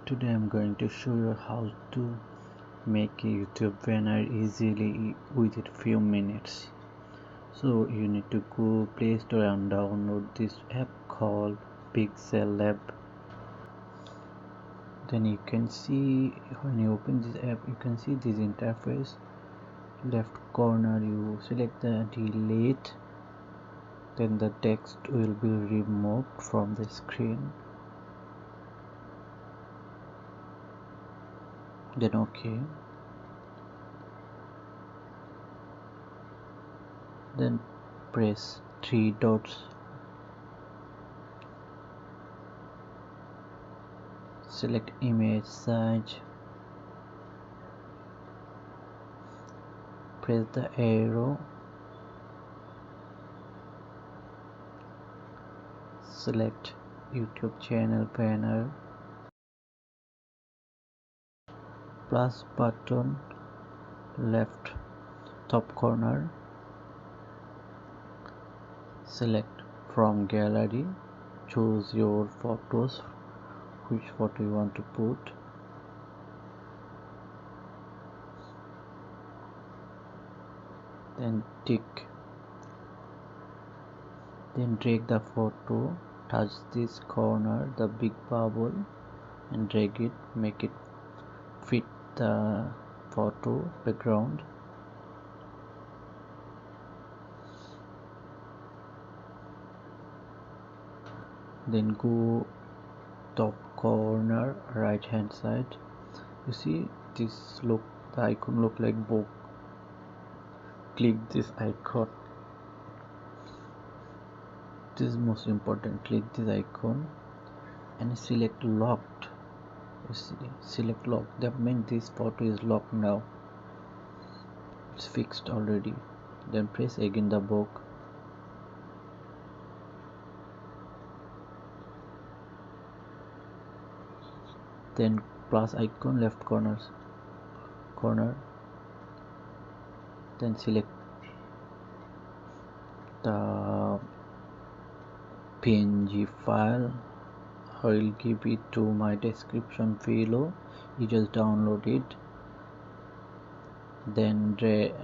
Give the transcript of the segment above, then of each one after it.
Today I'm going to show you how to make a YouTube banner easily within few minutes. So you need to go Play Store and download this app called Pixel Lab. Then you can see, when you open this app, you can see this interface. Left corner you select the delete, then the text will be removed from the screen. Then OK. Then press three dots, select image size, press the arrow, select YouTube channel banner, plus button left top corner, select from gallery, choose your photos, which photo you want to put, then tick, then drag the photo, touch this corner, the big bubble, and drag it, make it fit the photo background. Then go top corner right hand side, you see this look, the icon look like book. Click this icon, this is most important. Click this icon and select locked. You see, select locked, that means this photo is locked now, it's fixed already. Then press again the book, then plus icon left corner, then select the PNG file. I will give it to my description below, you just download it. Then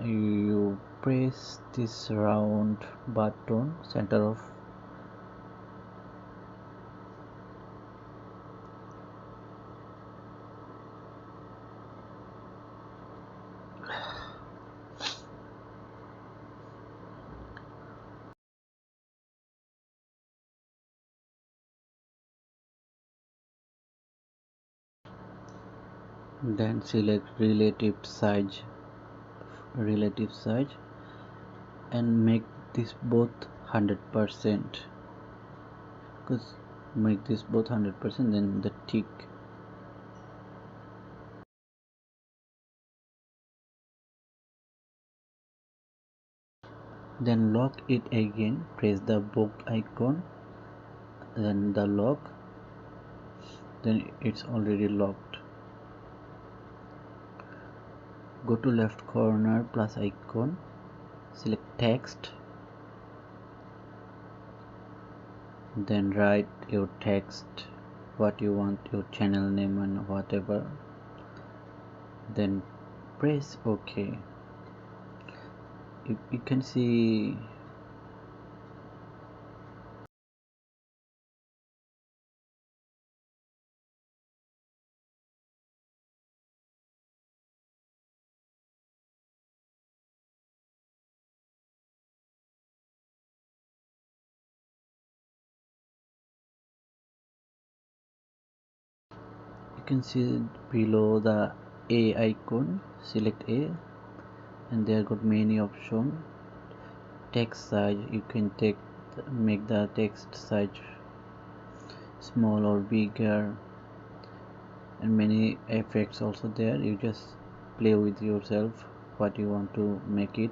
you press this round button center of, then select relative size, and make this both 100%, because make this both 100%, then the tick. Then lock it again, press the book icon, then the lock, then it's already locked. Go to left corner plus icon, select text, then write your text, what you want, your channel name and whatever, then press OK. You can see below the A icon, select A, and there got many options. Text size, you can make the text size small or bigger, and many effects also there. You just play with yourself what you want to make it.